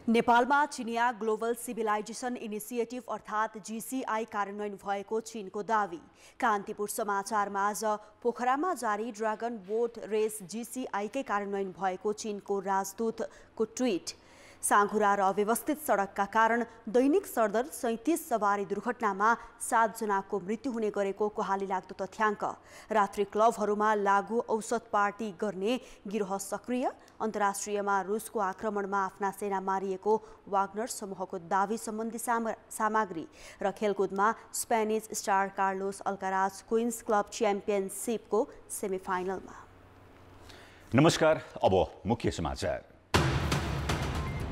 नेपालमा चिनिया global civilisation initiative अर्थात् जीसीआई कार्यान्वयन भएको चीनको दावी। कान्तिपुर समाचारमा आज पोखरामा जारी ड्रागन बोट रेस जीसीआईकै कार्यान्वयन भएको चीनको राजदूतको ट्वीट। साँघुरा र अव्यवस्थित सडकका कारण दैनिक सरदर 37 सवारी दुर्घटनामा 7 जनाको मृत्यु हुने गरेको कोहाली लाग्दो तथ्याङ्क। रात्रि क्लबहरूमा लागू औसत पार्टी गर्ने गिरोह सक्रिय। अन्तर्राष्ट्रियमा रुसको आक्रमणमा आफ्ना सेना मारिएको वाग्नर समूहको दावी सम्बन्धी सामग्री र खेलकुदमा Spanish star Carlos Alcaraz Queens club च्याम्पियनसिपको सेमिफाइनलमा। नमस्कार, अब मुख्य समाचार।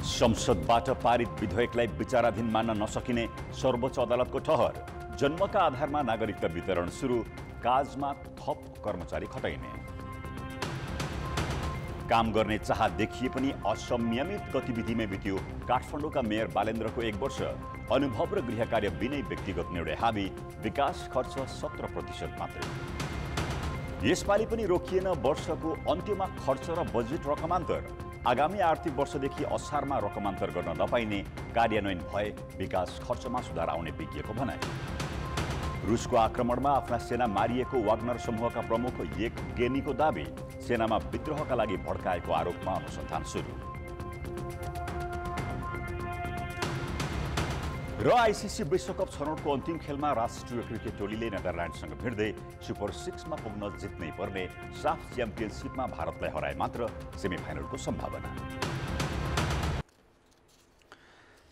संसदबाट पारित विधेयकलाई विचाराधीन मान्न नसकिने सर्वोच्च अदालतको ठहर। जन्मका आधारमा नागरिकता वितरण सुरु, काजमा थप कर्मचारी खटाइने। काम गर्ने चाह देखिए पनि असंयमित गतिविधिमै बित्यो काठमाडौँका मेयर बालेन्द्रको 1 वर्ष। अनुभव र गृह कार्य बिनै व्यक्तिगत निर्णय हावी, विकास खर्च 17% मात्रै। यसपालि पनि रोकिएन वर्षको अन्त्यमा खर्च र बजेट रकमान्तर। आगामी आर्थिक वर्षदेखि असारमा रकमान्तर गर्न नपाइने, कार्यान्वयन भए विकास खर्चमा सुधार आउने विज्ञको भनाइ। रुसको आक्रमणमा आफ्ना सेना मारिएको वाग्नर समूहका प्रमुख येवगेनीको दावी। सेनामा विद्रोहका लागि भड्काएको आरोपमा अनुसन्धान सुरु। र आइसिसी विश्वकप छनौटको अन्तिम खेलमा राष्ट्रिय क्रिकेट टोलीले नेदरल्यान्डसँग भिड्दै सुपर 6 मा पुग्न जित्नै पर्ने। साफ च्याम्पियनसिपमा भारतलाई हराए मात्र सेमिफाइनलको सम्भावना।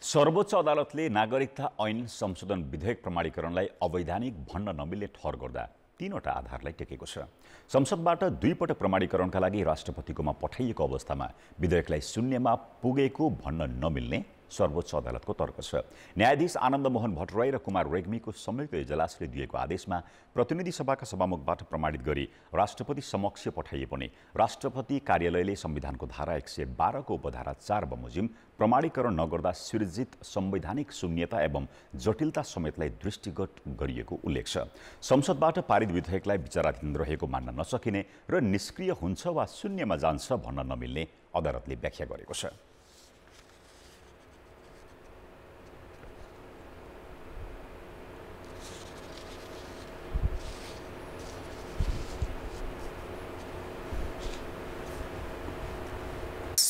सर्वोच्च अदालतले नागरिकता ऐन संशोधन विधेयक प्रमाणीकरणलाई अवैधानिक भन्न नमिल्ने ठहर गर्दा 3वटा आधारलाई टेकेको छ। संसदबाट 2 पटक प्रमाणीकरणका लागि राष्ट्रपतिकोमा पठाइएको अवस्थामा विधेयकलाई शून्यमा पुगेको भन्न नमिल्ने सर्वोच्च अदालतको तर्क छ। न्यायाधीश आनन्द मोहन भट्टराई र कुमार रेग्मीको संयुक्त इजलासले दिएको आदेशमा प्रतिनिधि सभाका सभामुखबाट प्रमाणित गरी राष्ट्रपति समक्ष पठाइए पनि राष्ट्रपति कार्यालयले संविधानको धारा 112 को उपधारा 4 बमोजिम प्रमाणीकरण नगर्दा सिर्जित संवैधानिक शून्यता एवं जटिलता समेतलाई दृष्टिगत गरिएको उल्लेख छ। संसदबाट पारित विधेयकलाई विचाराधीन रहेको मान्न नसकिने र निष्क्रिय हुन्छ वा शून्यमा जान्छ भन्न नमिल्ने अदालतले व्याख्या गरेको छ।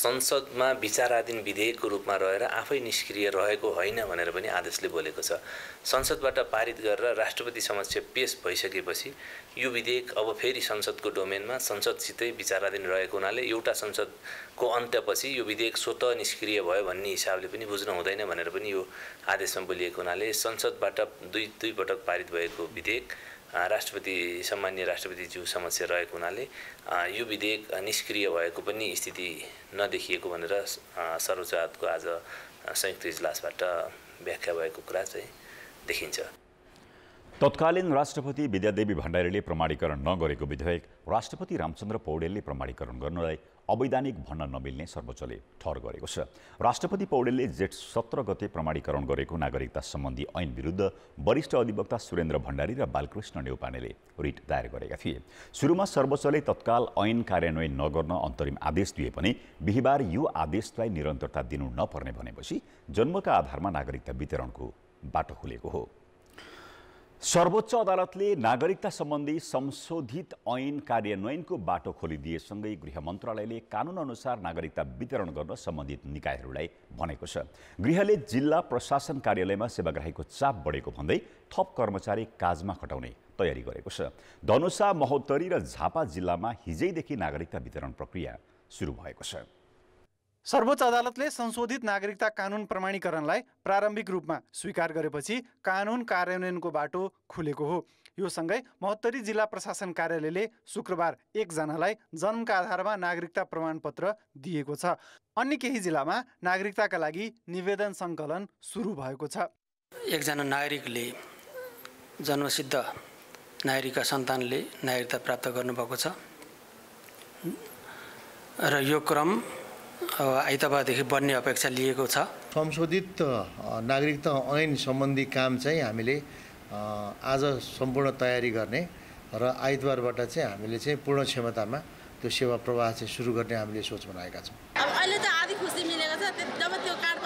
संसदमा विचाराधीन विधेयकको रूपमा रहेर आफै निष्क्रिय रहेको होइन भनेर पनि आदेशले बोलेको छ। संसदबाट पारित गरेर राष्ट्रपति समक्ष पेश भइसकेपछि यो विधेयक अब फेरि संसदको डोमेनमा संसदसितै विचाराधीन रहेको हुनाले एउटा संसदको अन्त्यपछि यो विधेयक स्वतः निष्क्रिय भयो भन्ने हिसाबले पनि बुझ्न हुँदैन भनेर पनि यो आदेशमा बोलिएको हुनाले संसदबाट दुई पटक पारित भएको विधेयक सम्मान्य राष्ट्रपतिज्यू समक्ष रहेको हुनाले यो विधेयक निष्क्रिय भएको पनि स्थिति नदेखिएको भनेर सर्वोच्च अदालतको आज संयुक्त इजलासबाट व्याख्या भएको कुरा चाहिँ देखिन्छ। तत्कालीन राष्ट्रपति विद्यादेवी भण्डारीले प्रमाणीकरण नगरेको विधेयक राष्ट्रपति रामचन्द्र पौडेलले प्रमाणीकरण गर्नलाई अवैधानिक भन्न नमिल्ने सर्वोच्चले ठहर गरेको छ। राष्ट्रपति पौडेलले जेठ 17 गते प्रमाणीकरण गरेको नागरिकता सम्बन्धी ऐन विरुद्ध वरिष्ठ अधिवक्ता सुरेन्द्र भण्डारी र बालकृष्ण नेउपानेले रिट दायर गरेका थिए। सुरुमा सर्वोच्चले तत्काल ऐन कार्यान्वयन नगर्न अन्तरिम आदेश दिए पनि बिहिबार यो आदेशलाई निरन्तरता दिनु नपर्ने भनेपछि जन्मका आधारमा नागरिकता वितरणको बाटो खुलेको हो। सर्वोच्च अदालतले नागरिकता सम्बन्धी संशोधित ऐन कार्यान्वयनको बाटो खोलिदिएसँगै गृह मन्त्रालयले कानुन अनुसार नागरिकता वितरण गर्न सम्बन्धित निकायहरूलाई भनेको छ। गृहले जिल्ला प्रशासन कार्यालयमा सेवाग्राहीको चाप बढेको भन्दै थप कर्मचारी काजमा खटाउने तयारी गरेको छ। धनुषा, महोत्तरी र झापा जिल्लामा हिजैदेखि नागरिकता वितरण प्रक्रिया सुरु भएको छ। सर्वोच्च अदालतले संशोधित नागरिकता कानुन प्रमाणीकरणलाई प्रारम्भिक रूपमा स्वीकार गरेपछि कानुन कार्यान्वयनको बाटो खुलेको हो। यो सँगै महोत्तरी जिल्ला प्रशासन कार्यालयले शुक्रबार 1 जनालाई जन्मका आधारमा नागरिकता प्रमाणपत्र दिएको छ। अन्य केही जिल्लामा नागरिकताका लागि निवेदन सङ्कलन सुरु भएको छ। 1 जना नागरिकले जन्मसिद्ध नागरिकका सन्तानले नागरिकता प्राप्त गर्नुभएको छ र यो क्रम आइतबारदेखि बढ्ने अपेक्षा लिएको छ। संशोधित नागरिकता ऐन सम्बन्धी काम चाहिँ हामीले आज सम्पूर्ण तयारी गर्ने र आइतबारबाट चाहिँ हामीले चाहिँ पूर्ण क्षमतामा त्यो सेवा प्रवाह चाहिँ सुरु गर्ने हामीले सोच बनाएका छौँ। अब अहिले त आदि खुसी मिलेको छ, जब त्यो कार्ड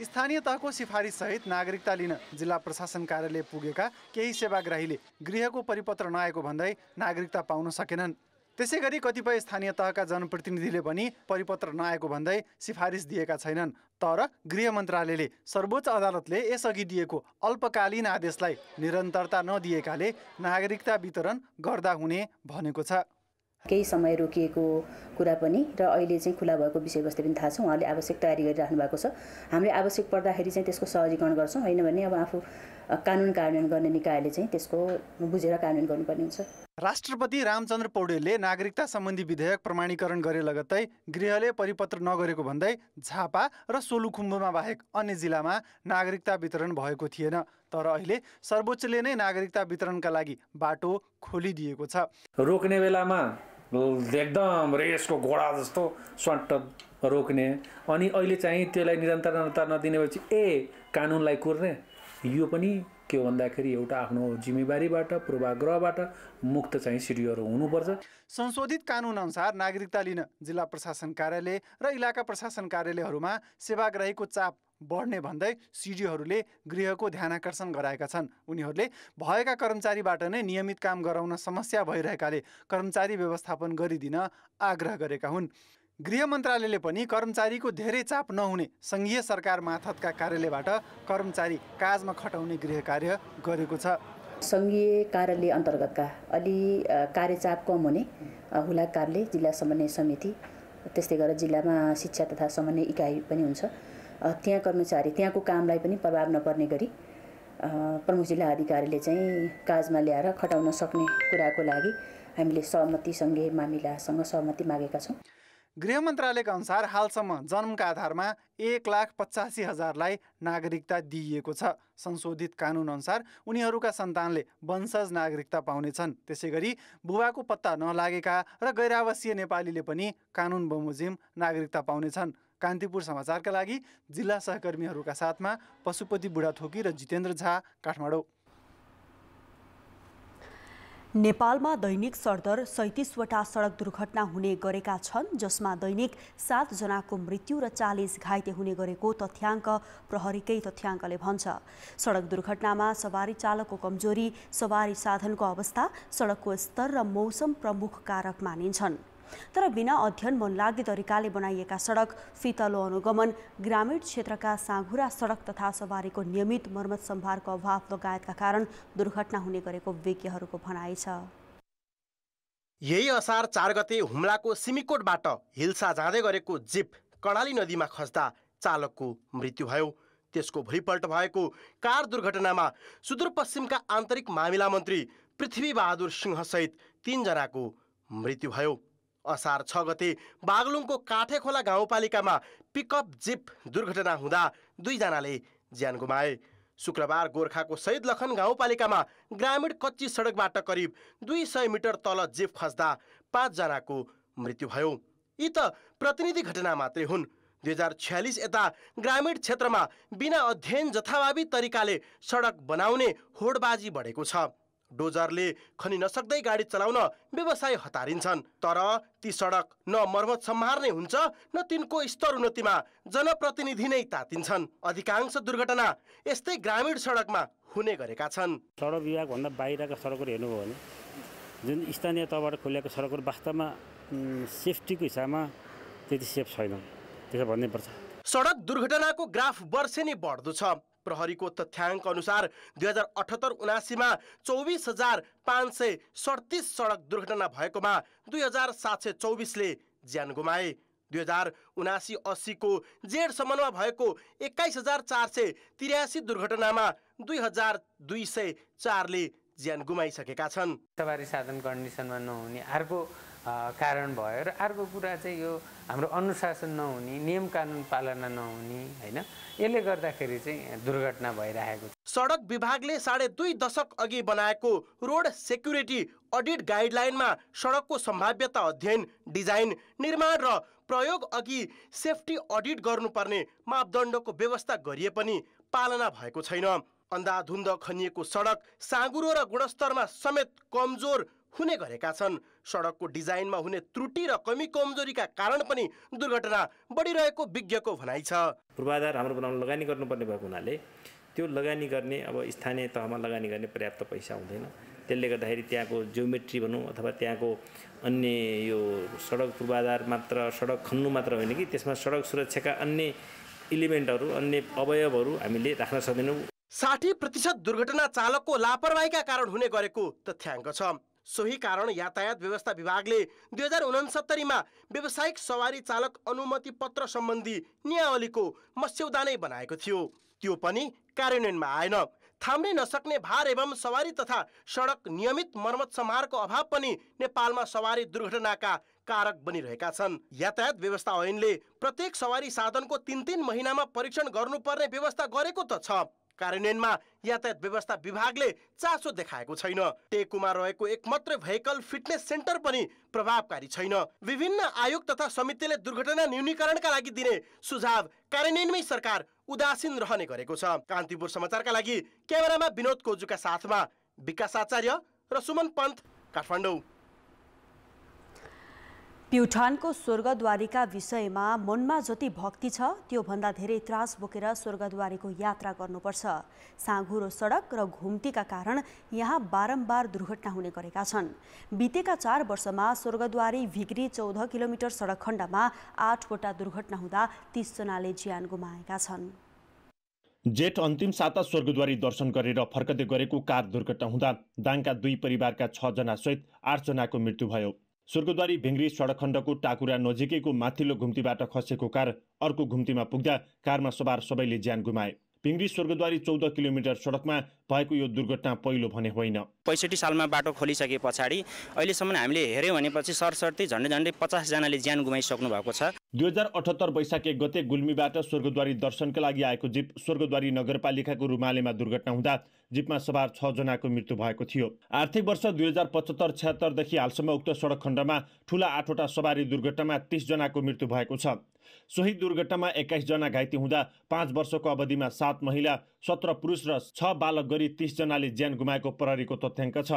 स्थानीय तहको सिफारिससहित नागरिकता लिन जिल्ला प्रशासन कार्यालय पुगेका केही सेवाग्राहीले गृहको परिपत्र नआएको भन्दै नागरिकता पाउन सकेनन्। त्यसैगरी कतिपय स्थानीय तहका जनप्रतिनिधिले पनि परिपत्र नआएको भन्दै सिफारिस दिएका छैनन्। तर गृह मन्त्रालयले सर्वोच्च अदालतले यसअघि दिएको अल्पकालीन आदेशलाई निरन्तरता नदिएकाले नागरिकता वितरण गर्दा हुने भनेको छ। केही समय रोकिएको कुरा पनि र अहिले चाहिँ खुला भएको विषयवस्तु पनि थाहा छ। उहाँले आवश्यक तयारी गरिराख्नु भएको छ। हामीले आवश्यक पर्दाखेरि चाहिँ त्यसको सहजीकरण गर्छौँ, होइन भने अब आफू कानुन कार्यान्वयन गर्ने निकायले चाहिँ त्यसको बुझेर कार्यान्वयन गर्नुपर्ने हुन्छ। राष्ट्रपति रामचन्द्र पौडेलले नागरिकता सम्बन्धी विधेयक प्रमाणीकरण गरे लगत्तै गृहले परिपत्र नगरेको भन्दै झापा र सोलुखुम्बुमा बाहेक अन्य जिल्लामा नागरिकता वितरण भएको थिएन। तर अहिले सर्वोच्चले नै नागरिकता वितरणका लागि बाटो खोलिदिएको छ। रोक्ने बेलामा एकदम रेसको घोडा जस्तो स्वाट रोक्ने, अनि अहिले चाहिँ त्यसलाई निरन्तरता नदिनेपछि कानुनलाई कुर्ने, यो पनि के हो भन्दाखेरि एउटा आफ्नो जिम्मेवारीबाट पूर्वाग्रहबाट मुक्त चाहिँ सिडिओहरू हुनुपर्छ। संशोधित कानुन अनुसार नागरिकता लिन जिल्ला प्रशासन कार्यालय र इलाका प्रशासन कार्यालयहरूमा सेवाग्राहीको चाप बढ्ने भन्दै सिडिओहरूले गृहको ध्यानाकर्षण गराएका छन्। उनीहरूले भएका कर्मचारीबाट नै नियमित काम गराउन समस्या भइरहेकाले कर्मचारी व्यवस्थापन गरिदिन आग्रह गरेका हुन्। गृह मन्त्रालयले पनि कर्मचारीको धेरै चाप नहुने सङ्घीय सरकार मार्फतका कार्यालयबाट कर्मचारी काजमा खटाउने गृह कार्य गरेको छ। सङ्घीय कार्यालय अन्तर्गतका अलि कार्यचाप कम हुने हुलाक कार्यालय, जिल्ला समन्वय समिति, त्यस्तै गरेर जिल्लामा शिक्षा तथा समन्वय इकाइ पनि हुन्छ। त्यहाँ कर्मचारी त्यहाँको कामलाई पनि प्रभाव नपर्ने गरी प्रमुख जिल्ला अधिकारीले चाहिँ काजमा ल्याएर खटाउन सक्ने कुराको लागि हामीले सहमति सङ्घीय मामिलासँग सहमति मागेका छौँ। गृह मन्त्रालयका अनुसार हालसम्म जन्मका आधारमा 1,85,000लाई नागरिकता दिइएको छ। संशोधित कानुन अनुसार उनीहरूका सन्तानले वंशज नागरिकता पाउनेछन्। त्यसैगरी बुबाको पत्ता नलागेका र गैरावासीय नेपालीले पनि कानुन बमोजिम नागरिकता पाउनेछन्। कान्तिपुर समाचारका लागि जिल्ला सहकर्मीहरूका साथमा पशुपति बुढाथोकी र जितेन्द्र झा, काठमाडौँ। नेपालमा दैनिक सरदर 37वटा सडक दुर्घटना हुने गरेका छन्, जसमा दैनिक 7 जनाको मृत्यु र 40 घाइते हुने गरेको तथ्याङ्क प्रहरीकै तथ्याङ्कले भन्छ। सडक दुर्घटनामा सवारी चालकको कमजोरी, सवारी साधनको अवस्था, सडकको स्तर र मौसम प्रमुख कारक मानिन्छन्। तर बिना अध्ययन मनलाग्ने तरिकाले बनाइएका सडक, फितलो अनुगमन, ग्रामीण क्षेत्रका साँघुरा सडक तथा सवारीको नियमित मर्मत सम्भारको अभाव लगायतका कारण दुर्घटना हुने गरेको विज्ञहरूको भनाइ छ। यही असार 4 गते हुम्लाको सिमिकोटबाट हिल्सा जाँदै गरेको जिप कर्णाली नदीमा खस्दा चालकको मृत्यु भयो। त्यसको भोलिपल्ट भएको कार दुर्घटनामा सुदूरपश्चिमका आन्तरिक मामिला मन्त्री पृथ्वीबहादुर सिंहसहित 3 जनाको मृत्यु भयो। असार 6 गते बागलुङको काठेखोला गाउँपालिकामा पिकअप जिप दुर्घटना हुँदा 2 जनाले ज्यान गुमाए। शुक्रबार गोर्खाको शहीद लखन गाउँपालिकामा ग्रामीण कच्ची सडकबाट करिब 200 मिटर तल जिप खस्दा 5 जनाको मृत्यु भयो। यी त प्रतिनिधि घटना मात्रै हुन्। 2046 यता ग्रामीण क्षेत्रमा बिना अध्ययन जथाभावी तरिकाले सडक बनाउने होडबाजी बढेको छ। डोजरले खनि नसक्दै गाडी चलाउन व्यवसाय हतारिन्छन्। तर ती सडक न मर्मत सम्हार्ने हुन्छ, न तिनको स्तर उन्नतिमा जनप्रतिनिधि नै तातिन्छन्। अधिकांश दुर्घटना यस्तै ग्रामीण सडकमा हुने गरेका छन्। सडक विभागभन्दा बाहिरका सडकहरू हेर्नुभयो भने जुन स्थानीय तहबाट खोलिएको सडकहरू वास्तवमा सेफ्टीको हिसाबमा त्यति सेफ छैन, त्यसो भन्नुपर्छ। सडक दुर्घटनाको ग्राफ वर्षेनी बढ्दो छ। प्रहरीको तथ्याङ्क अनुसार 2078-79 मा 24,537 सडक दुर्घटना भएकोमा 2,724ले ज्यान गुमाए। 2079-80 को जेठसम्ममा भएको 21,483 दुर्घटनामा 2,204ले ज्यान गुमाइसकेका छन्। सवारी साधन कन्डिसनमा नहुने अर्को कारण भयो र अर्को कुरा चाहिँ यो हाम्रो अनुशासन नहुने, नियम कानुन पालना नहुने, हैन, यसले गर्दाखेरि चाहिँ दुर्घटना भइरहेको छ। सडक विभागले 2.5 दशक अघि बनाएको रोड सेक्युरिटी अडिट गाइडलाइनमा सडकको सम्भाव्यता अध्ययन, डिजाइन, निर्माण र प्रयोग अघि सेफ्टी अडिट गर्नुपर्ने मापदण्डको व्यवस्था गरिए पनि पालना भएको छैन। अन्धाधुन्द खनिएको सडक, साँघुरो र गुणस्तरमा समेत कमजोर हुने गरेका छन्। सडकको डिजाइनमा हुने त्रुटि र कमी कमजोरीका कारण पनि दुर्घटना बढिरहेको विज्ञको भनाइ छ। पूर्वाधार हाम्रो बनाउन लगानी गर्नुपर्ने भएको हुनाले त्यो लगानी गर्ने अब स्थानीय तहमा लगानी गर्ने पर्याप्त पैसा हुँदैन। त्यसले गर्दाखेरि त्यहाँको जियोमेट्री भनौँ अथवा त्यहाँको अन्य यो सडक पूर्वाधार मात्र सडक खन्नु मात्र होइन कि त्यसमा सडक सुरक्षाका अन्य इलिमेन्टहरू अन्य अवयवहरू हामीले राख्न सक्दैनौँ। 60% दुर्घटना चालकको लापरवाहीका कारण हुने गरेको तथ्याङ्क छ। सोही कारण यातायात व्यवस्था विभागले 2069 मा व्यावसायिक सवारी चालक अनुमति पत्र सम्बन्धी नियावलीको मस्यौदा नै बनाएको थियो। त्यो पनि कार्यान्वयनमा आएन। थाम्नै नसक्ने भार एवं सवारी तथा सडक नियमित मर्मत समारको अभाव पनि नेपालमा सवारी दुर्घटनाका कारक बनिरहेका छन्। यातायात व्यवस्था ऐनले प्रत्येक सवारी साधनको 3-3 महिनामा परीक्षण गर्नुपर्ने व्यवस्था गरेको त छ। कार्यान्वयनमा यातायात व्यवस्था विभागले चासो देखाएको छैन। टेकुमा रहेको एकमात्र भेहिकल फिटनेस सेन्टर पनि प्रभावकारी छैन। विभिन्न आयोग तथा समितिले दुर्घटना न्यूनीकरणका लागि दिने सुझाव कार्यान्वयनमै सरकार उदासीन रहने गरेको छ। कान्तिपुर समाचारका लागि क्यामेरामा विनोद कोजुका साथमा विकास आचार्य र सुमन पन्त, काठमाडौँ। प्युठानको स्वर्गद्वारीका विषयमा मनमा जति भक्ति छ त्यो भन्दा धेरै त्रास बोकेर स्वर्गद्वारीको यात्रा गर्नुपर्छ। साँघुरो सडक र घुम्तीका कारण यहाँ बारम्बार दुर्घटना हुने गरेका छन्। बितेका 4 वर्षमा स्वर्गद्वारी भिग्री 14 किलोमिटर सडक खण्डमा 8 वटा दुर्घटना हुँदा 30 जनाले ज्यान गुमाएका छन्। जेठ अन्तिम साता स्वर्गद्वारी दर्शन गरेर फर्कदै गरेको कार दुर्घटना हुँदा दाङका 2 परिवारका 6 जना सहित 8 जनाको मृत्यु भयो। स्वर्गद्वारी भेङ्ग्री सडक खण्डको टाकुरा नजिकैको माथिल्लो घुम्तीबाट खसेको कार अर्को घुम्तीमा पुग्दा कारमा सवार सबैले ज्यान गुमाए। भेङ्ग्री स्वर्गद्वारी 14 किलोमिटर सडकमा भएको यो दुर्घटना पहिलो भने होइन। 65 सालमा बाटो खोलिसके पछाडि अहिलेसम्म हामीले हेर्यौँ भनेपछि सरसर्ती झन्डै 50 जनाले ज्यान गुमाइसक्नु भएको छ। 2078 वैशाख 1 गते गुल्मीबाट स्वर्गद्वारी दर्शनका लागि आएको जीप स्वर्गद्वारी नगरपालिकाको रुमालेमा दुर्घटना हुँदा जीपमा सवार 6 जनाको मृत्यु भएको थियो। आर्थिक वर्ष 2075-76 देखि हालसम्म उक्त सडक खण्डमा ठूला 8 वटा सवारी दुर्घटनामा 30 जनाको मृत्यु भएको छ। सोही दुर्घटनामा 21 जना घाइते हुँदा 5 वर्षको अवधिमा 7 महिला 17 पुरुष र 6 बालक गरी 30 जनाले ज्यान गुमाएको प्रहरीको तथ्याङ्क छ।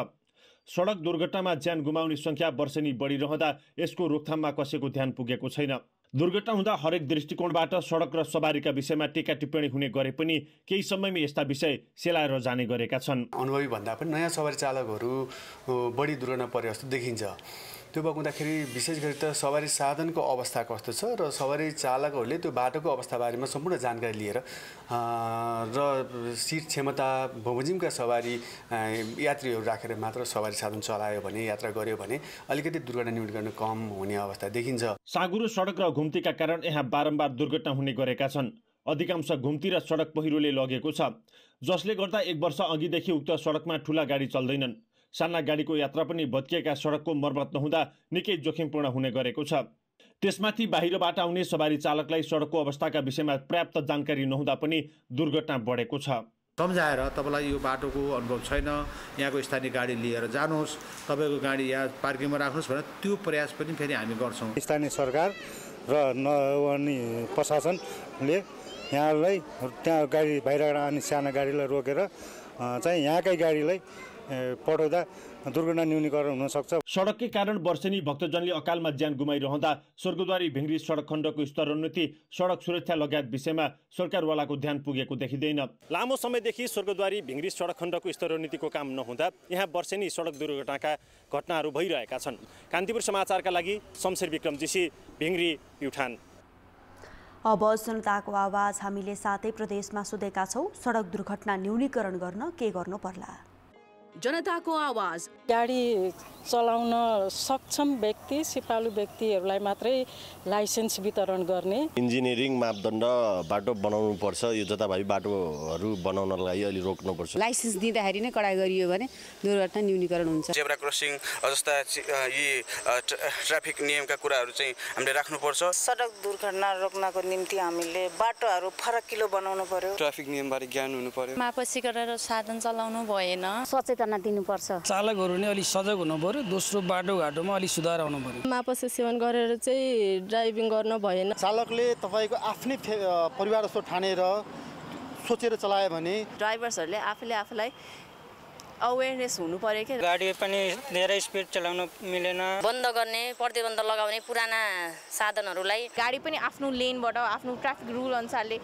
सडक दुर्घटनामा ज्यान गुमाउने संख्या वर्षेनी बढिरहँदा यसको रोकथाममा कसैको ध्यान पुगेको छैन। दुर्घटना हुँदा हरेक दृष्टिकोणबाट सडक र सवारीका विषयमा टीका टिप्पणी हुने गरे पनि केही समयमा यस्ता विषय सेलाएर जाने गरेका छन्। अनुभवी भन्दा पनि नयाँ सवारी चालकहरू बढी दुर्घटना परे जस्तो देखिन्छ। त्यो भएको हुँदाखेरि विशेष गरी त सवारी साधनको अवस्था कस्तो छ र सवारी चालकहरूले त्यो बाटोको अवस्थाबारेमा सम्पूर्ण जानकारी लिएर र सिट क्षमता बमोजिमका सवारी यात्रीहरू राखेर मात्र सवारी साधन चलायो भने यात्रा गर्यो भने अलिकति दुर्घटना न्यूनीकरण कम हुने अवस्था देखिन्छ। साँघुरो सडक र घुम्तीका कारण यहाँ बारम्बार दुर्घटना हुने गरेका छन्। अधिकांश घुम्ती र सडक पहिरोले लगेको छ, जसले गर्दा 1 वर्ष अघिदेखि उक्त सडकमा ठूला गाडी चल्दैनन्। साना गाडीको यात्रा पनि भत्किएका सडकको मर्मत नहुँदा निकै जोखिमपूर्ण हुने गरेको छ। त्यसमाथि बाहिरबाट आउने सवारी चालकलाई सडकको अवस्थाका विषयमा पर्याप्त जानकारी नहुँदा पनि दुर्घटना बढेको छ। सम्झाएर तपाईँलाई यो बाटोको अनुभव छैन, यहाँको स्थानीय गाडी लिएर जानुहोस्, तपाईँको गाडी यहाँ पार्किङमा राख्नुहोस् भनेर त्यो प्रयास पनि फेरि हामी गर्छौँ। स्थानीय सरकार र प्रशासनले यहाँलाई त्यहाँ गाडी बाहिरबाट आउने साना गाडीलाई रोकेर चाहिँ यहाँकै गाडीलाई पठाउँदा दुर्घटना न्यूनीकरण हुन सक्छ। सडककै कारण वर्षेनी भक्तजनले अकालमा ज्यान गुमाइरहँदा स्वर्गद्वारी भेङ्ग्री सडक खण्डको स्तरोन्नति, सडक सुरक्षा लगायत विषयमा सरकारवालाको ध्यान पुगेको देखिँदैन। लामो समयदेखि स्वर्गद्वारी भेङ्ग्री सडक खण्डको स्तरोन्नतिको काम नहुँदा यहाँ वर्षेनी सडक दुर्घटनाका घटनाहरू भइरहेका छन्। कान्तिपुर समाचारका लागि शमशेर विक्रम जीसी, भेङ्ग्री, प्युठान। अब जनताको आवाज हामीले सातै प्रदेशमा सोधेका छौँ। सडक दुर्घटना न्यूनीकरण गर्न के गर्नु पर्ला? जनताको आवाज। गाडी चलाउन सक्षम व्यक्ति, सिपालु व्यक्तिहरूलाई मात्रै लाइसेन्स वितरण गर्ने। इन्जिनियरिङ मापदण्ड बाटो बनाउनु पर्छ। यो जताभावी बाटोहरू बनाउनलाई अलि रोक्नुपर्छ। लाइसेन्स दिँदाखेरि नै कडाइ गरियो भने दुर्घटना न्यूनीकरण हुन्छ। जेब्रा क्रसिङ जस्ता यी ट्राफिक नियमका कुराहरू चाहिँ हामीले राख्नुपर्छ। सडक दुर्घटना रोक्नको निम्ति हामीले बाटोहरू फरकिलो बनाउनु पर्यो। ट्राफिक नियमबारे ज्ञान हुनु पर्यो। मापसी गरेर साधन चलाउनु भएन, सचेतना दिनुपर्छ। चालकहरू नै अलिक सजग हुनु पर्यो। दोस्रो बाटोघाटोमा अलिक सुधार आउनु पर्यो। मापसी सेवन गरेर चाहिँ ड्राइभिङ गर्न भएन। चालकले तपाईँको आफ्नै परिवार जस्तो ठानेर सोचेर चलायो भने ड्राइभर्सहरूले आफूले आफूलाई अवेरनेस हुनु पर्यो के गाडी पनि धेरै स्पिड चलाउन मिलेन बन्द गर्ने प्रतिबन्ध लगाउने पुराना साधनहरूलाई गाडी पनि आफ्नो लेनबाट आफ्नो ट्राफिक रुल अनुसारले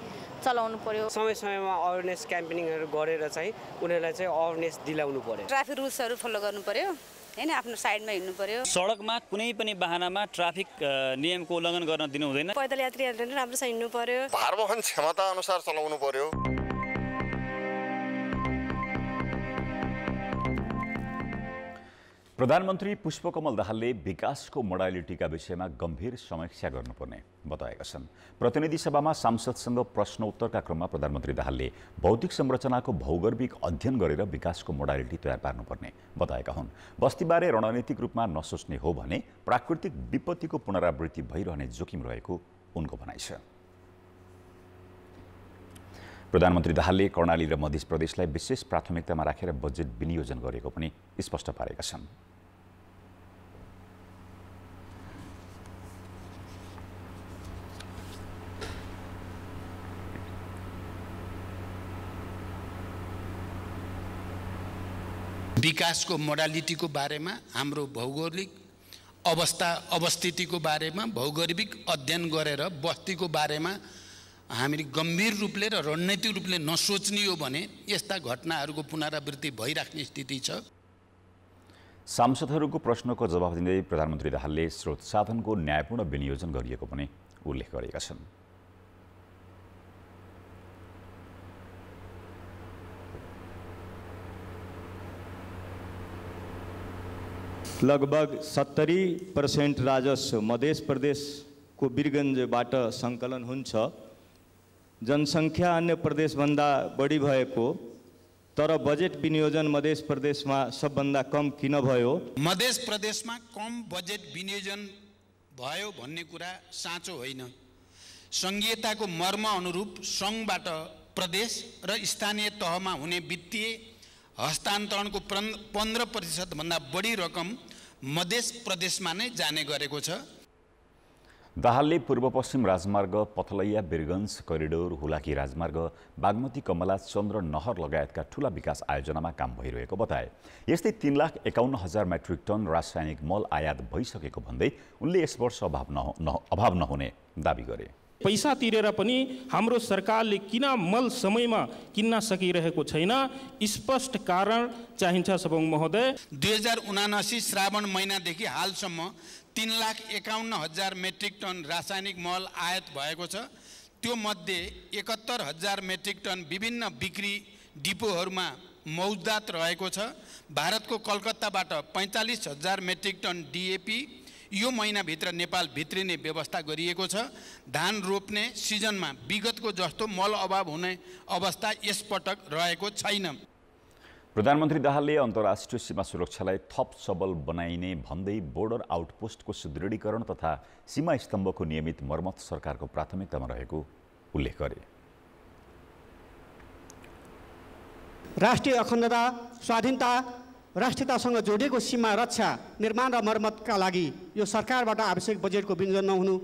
चलाउनु पर्यो समय समयमा अवेरनेस क्याम्पेनिङहरू गरेर चाहिँ उनीहरूलाई चाहिँ अवेरनेस दिलाउनु पर्यो ट्राफिक रुल्सहरू फलो गर्नु पर्यो हैन आफ्नो साइडमा हिँड्नु पर्यो सडकमा कुनै पनि वाहनमा ट्राफिक नियमको उल्लङ्घन गर्न दिनु हुँदैन पैदल यात्रीहरूले राम्रोसँग हिँड्नु पर्यो भारवहन क्षमता अनुसार चलाउनु पर्यो प्रधानमन्त्री पुष्पकमल दाहालले विकासको मोडालिटीका विषयमा गम्भीर समीक्षा गर्नुपर्ने बताएका छन्। प्रतिनिधि सभामा सांसदसँग प्रश्नोत्तरका क्रममा प्रधानमन्त्री दाहालले भौतिक संरचनाको भौगर्भिक अध्ययन गरेर विकासको मोडालिटी तयार पार्नुपर्ने बताएका हुन्। बस्तीबारे रणनीतिक रूपमा नसोच्ने हो भने प्राकृतिक विपत्तिको पुनरावृत्ति भइरहने जोखिम रहेको उनको भनाइ छ। प्रधानमन्त्री दाहालले कर्णाली र मध्य प्रदेशलाई विशेष प्राथमिकतामा राखेर बजेट विनियोजन गरेको पनि स्पष्ट पारेका छन्। विकासको मोडालिटीको बारेमा हाम्रो भौगोलिक अवस्थितिको बारेमा भौगोलिक अध्ययन गरेर बस्तीको बारेमा हामी गम्भीर रूपले र रणनीतिक रूपले नसोच्ने हो भने यस्ता घटनाहरूको पुनरावृत्ति भइराख्ने स्थिति छ। सांसदहरूको प्रश्नको जवाफ दिँदै प्रधानमन्त्री दाहालले स्रोत साधनको न्यायपूर्ण विनियोजन गरिएको पनि उल्लेख गरेका छन्। लगभग 70% राजस्व मध्य प्रदेशको वीरगञ्जबाट सङ्कलन हुन्छ। जनसङ्ख्या अन्य प्रदेशभन्दा बढी भएको तर बजेट विनियोजन मध्य प्रदेशमा सबभन्दा कम किन भयो? मध्य प्रदेशमा कम बजेट विनियोजन भयो भन्ने कुरा साँचो होइन। सङ्घीयताको मर्म अनुरूप सङ्घबाट प्रदेश र स्थानीय तहमा हुने वित्तीय हस्तान्तरणको 15% भन्दा बढी रकम मध्य प्रदेशमा नै जाने गरेको छ। दाहालले पूर्व पश्चिम राजमार्ग, पथलैया वीरगञ्ज करिडोर, हुलाकी राजमार्ग, बागमती कमला चन्द्र नहर लगायतका ठूला विकास आयोजनामा काम भइरहेको बताए। यस्तै 3,51,000 मेट्रिक टन रासायनिक मल आयात भइसकेको भन्दै उनले यस वर्ष अभाव नहुने दाबी गरे। पैसा तिरेर पनि हाम्रो सरकारले किन मल समयमा किन्न सकिरहेको छैन, स्पष्ट कारण चाहिन्छ सभामुख महोदय। 2079 श्रावण महिनादेखि हालसम्म 3,51,000 मेट्रिक टन रासायनिक मल आयात भएको छ। त्यो मध्ये 71,000 मेट्रिक टन विभिन्न बिक्री डिपोहरूमा मौजदात रहेको छ। भारतको कलकत्ताबाट 45,000 मेट्रिक टन डिएपी यो महिनाभित्र नेपाल भित्रिने व्यवस्था गरिएको छ। धान रोप्ने सिजनमा विगतको जस्तो मल अभाव हुने अवस्था यसपटक रहेको छैन। प्रधानमन्त्री दाहालले अन्तर्राष्ट्रिय सीमा सुरक्षालाई थप सबल बनाइने भन्दै बोर्डर आउटपोस्टको सुदृढीकरण तथा सीमा स्तम्भको नियमित मर्मत सरकारको प्राथमिकतामा रहेको उल्लेख गरे। राष्ट्रिय अखण्डता, स्वाधीनता, राष्ट्रियतासँग जोडिएको सीमा रक्षा, निर्माण र मर्मतका लागि यो सरकारबाट आवश्यक बजेटको विनियोजन नहुनु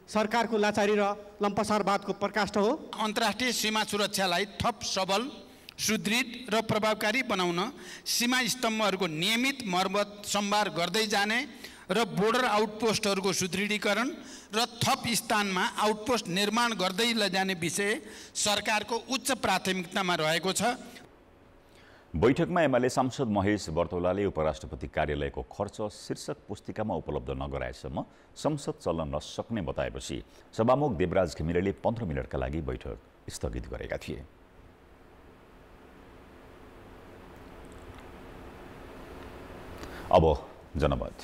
सरकारको लाचारी र लम्पसारवादको प्रकाष्ठ हो। अन्तर्राष्ट्रिय सीमा सुरक्षालाई थप सबल, सुदृढ र प्रभावकारी बनाउन सीमा स्तम्भहरूको नियमित मर्मत सम्भार गर्दै जाने र बोर्डर आउटपोस्टहरूको सुदृढीकरण र थप स्थानमा आउटपोस्ट निर्माण गर्दै लैजाने विषय सरकारको उच्च प्राथमिकतामा रहेको छ। बैठकमा एमाले सांसद महेश बर्तौलाले उपराष्ट्रपति कार्यालयको खर्च शीर्षक पुस्तिकामा उपलब्ध नगराएसम्म संसद चल्न नसक्ने बताएपछि सभामुख देवराज घिमिरेले 15 मिनटका लागि बैठक स्थगित गरेका थिए। अब जनमत